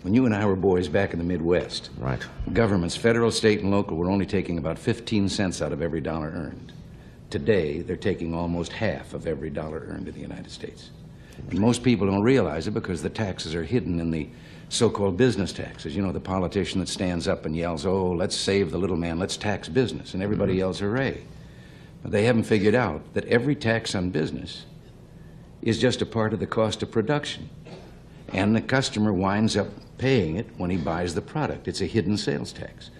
When you and I were boys back in the Midwest, Right. governments, federal, state, and local, were only taking about 15 cents out of every dollar earned. Today, they're taking almost half of every dollar earned in the United States. And most people don't realize it because the taxes are hidden in the so-called business taxes. You know, the politician that stands up and yells, oh, let's save the little man, let's tax business, and everybody yells hooray. But they haven't figured out that every tax on business is just a part of the cost of production. And the customer winds up paying it when he buys the product. It's a hidden sales tax.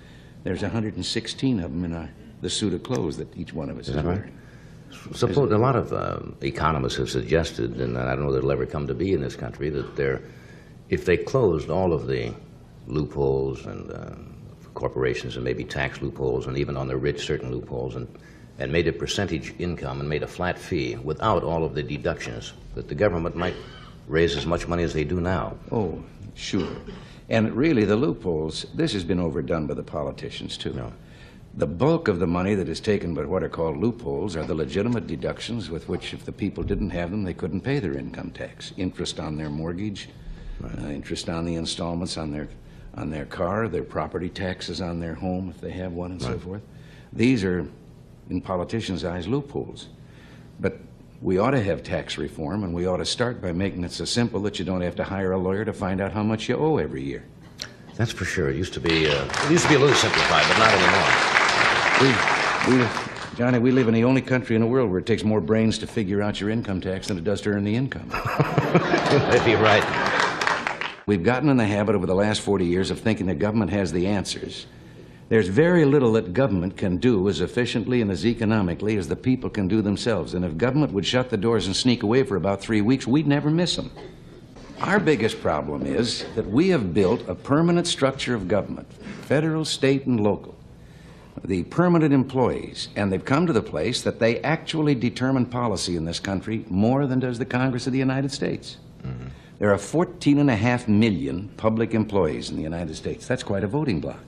There's 116 of them in the suit of clothes that each one of us is wearing. Suppose a lot of economists have suggested, and I don't know that it'll ever come to be in this country, that if they closed all of the loopholes and corporations and maybe tax loopholes and even on the rich certain loopholes and made a percentage income and made a flat fee without all of the deductions, that the government might raise as much money as they do now. Oh, sure. And really, the loopholes, this has been overdone by the politicians, too. No. The bulk of the money that is taken by what are called loopholes are the legitimate deductions with which, if the people didn't have them, they couldn't pay their income tax. Interest on their mortgage, interest on the installments on their car, their property taxes on their home, if they have one, and so forth. These are, in politicians' eyes, loopholes. But we ought to have tax reform, and we ought to start by making it so simple that you don't have to hire a lawyer to find out how much you owe every year. That's for sure. It used to be a little simplified, but not anymore. Johnny, we live in the only country in the world where it takes more brains to figure out your income tax than it does to earn the income. Maybe you're right. We've gotten in the habit over the last 40 years of thinking that government has the answers. There's very little that government can do as efficiently and as economically as the people can do themselves. And if government would shut the doors and sneak away for about 3 weeks, we'd never miss them. Our biggest problem is that we have built a permanent structure of government, federal, state, and local. The permanent employees, and they've come to the place that they actually determine policy in this country more than does the Congress of the United States. Mm-hmm. There are 14.5 million public employees in the United States. That's quite a voting bloc.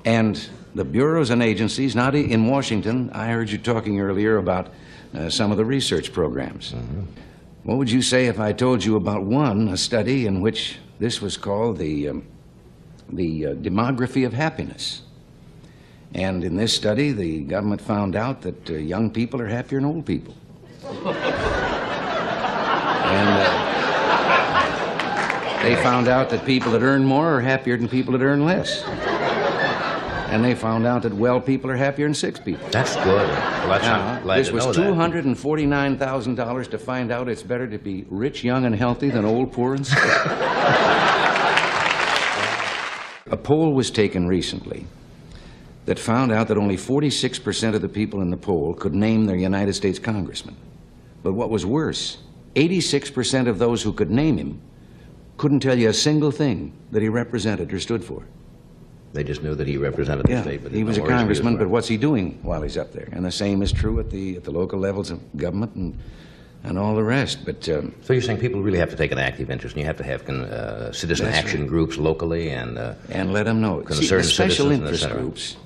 And the bureaus and agencies, not in Washington, I heard you talking earlier about some of the research programs. Mm-hmm. What would you say if I told you about a study in which this was called the demography of happiness? And in this study, the government found out that young people are happier than old people. And they found out that people that earn more are happier than people that earn less. And they found out that well people are happier than sick people. That's good. Well, that's I'm glad this was $249,000 to find out it's better to be rich, young, and healthy than old, poor, and sick. A poll was taken recently that found out that only 46% of the people in the poll could name their United States congressman. But what was worse, 86% of those who could name him couldn't tell you a single thing that he represented or stood for. They just knew that he represented the state. But he was a congressman, but what's he doing while he's up there? And the same is true at the local levels of government and all the rest. But so you're saying people really have to take an active interest, and you have to have citizen action groups locally and let them know. Concerned See, the special citizens interest groups.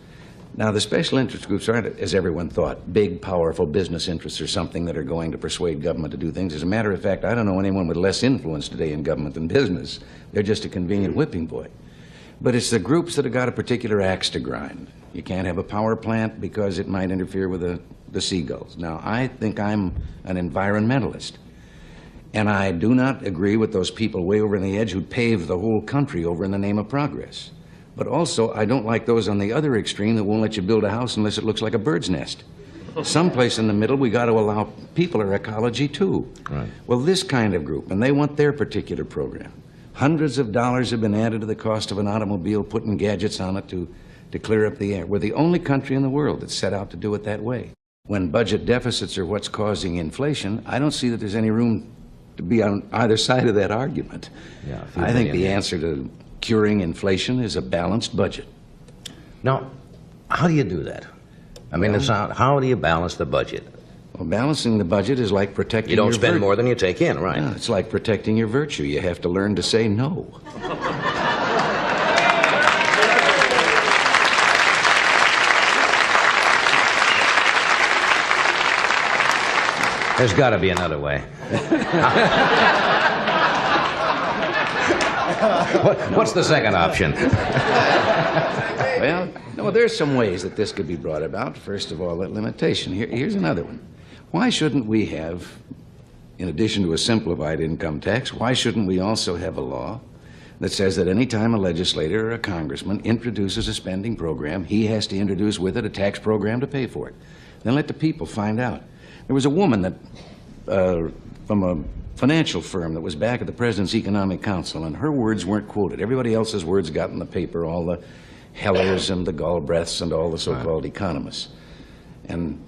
Now, the special interest groups aren't, as everyone thought, big, powerful business interests or something that are going to persuade government to do things. As a matter of fact, I don't know anyone with less influence today in government than business. They're just a convenient whipping boy. But it's the groups that have got a particular axe to grind. You can't have a power plant because it might interfere with the seagulls. Now, I think I'm an environmentalist. And I do not agree with those people way over on the edge who pave the whole country over in the name of progress. But also, I don't like those on the other extreme that won't let you build a house unless it looks like a bird's nest. Someplace in the middle, we got to allow people our ecology, too. Right. Well, this kind of group, and they want their particular program. Hundreds of dollars have been added to the cost of an automobile, putting gadgets on it to clear up the air. We're the only country in the world that's set out to do it that way. When budget deficits are what's causing inflation, I don't see that there's any room to be on either side of that argument. Yeah, I think the answer to curing inflation is a balanced budget. Now, how do you do that? I mean, how do you balance the budget? Well, balancing the budget is like protecting your You don't spend more than you take in, right? Yeah, it's like protecting your virtue. You have to learn to say no. There's got to be another way. What's the second option? Well, no, there's some ways that this could be brought about. First of all, that limitation. Here's another one. Why shouldn't we have, in addition to a simplified income tax, why shouldn't we also have a law that says that any time a legislator or a congressman introduces a spending program, he has to introduce with it a tax program to pay for it? Then let the people find out. There was a woman that, from a financial firm that was back at the President's Economic Council, and her words weren't quoted. Everybody else's words got in the paper, all the Hellers and the Galbraiths and all the so-called economists. And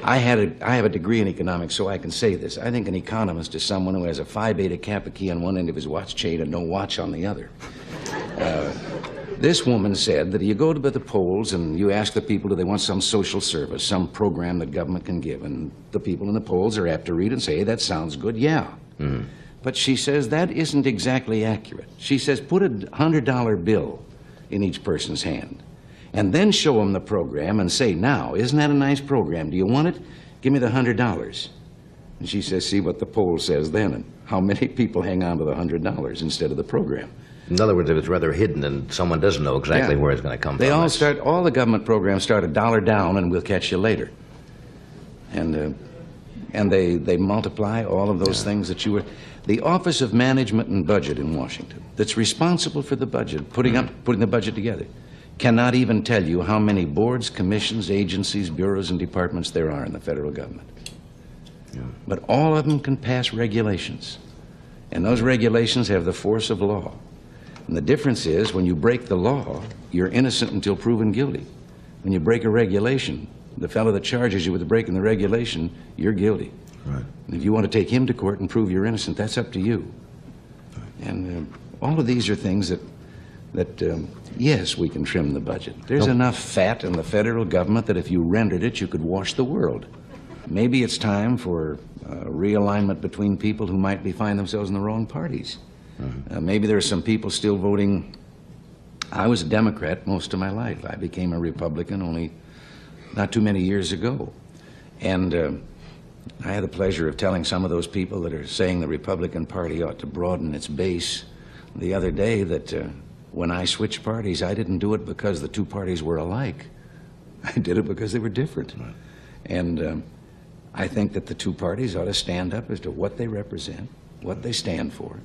I have a degree in economics, so I can say this. I think an economist is someone who has a Phi Beta Kappa key on one end of his watch chain and no watch on the other. This woman said that you go to the polls and you ask the people, do they want some social service, some program that government can give? And the people in the polls are apt to read and say, hey, that sounds good, yeah. Mm-hmm. But she says that isn't exactly accurate. She says put a $100 bill in each person's hand and then show them the program and say, now, isn't that a nice program? Do you want it? Give me the $100. And she says, see what the poll says then, and how many people hang on to the $100 instead of the program. In other words, if it's rather hidden and someone doesn't know exactly where it's going to come from. All the government programs start $1 down and we'll catch you later. And they multiply all of those things that you were... The Office of Management and Budget in Washington, that's responsible for the budget, putting the budget together, cannot even tell you how many boards, commissions, agencies, bureaus, and departments there are in the federal government. Yeah. But all of them can pass regulations. And those regulations have the force of law. And the difference is, when you break the law, you're innocent until proven guilty. When you break a regulation, the fellow that charges you with breaking the regulation, you're guilty. Right. And if you want to take him to court and prove you're innocent, that's up to you. Right. And all of these are things that yes, we can trim the budget. There's enough fat in the federal government that if you rendered it, you could wash the world. Maybe it's time for realignment between people who might find themselves in the wrong parties. Mm-hmm. Maybe there are some people still voting. I was a Democrat most of my life. I became a Republican only not too many years ago. And I had the pleasure of telling some of those people that are saying the Republican Party ought to broaden its base the other day that when I switched parties, I didn't do it because the two parties were alike. I did it because they were different. Right. And I think that the two parties ought to stand up as to what they represent, what they stand for,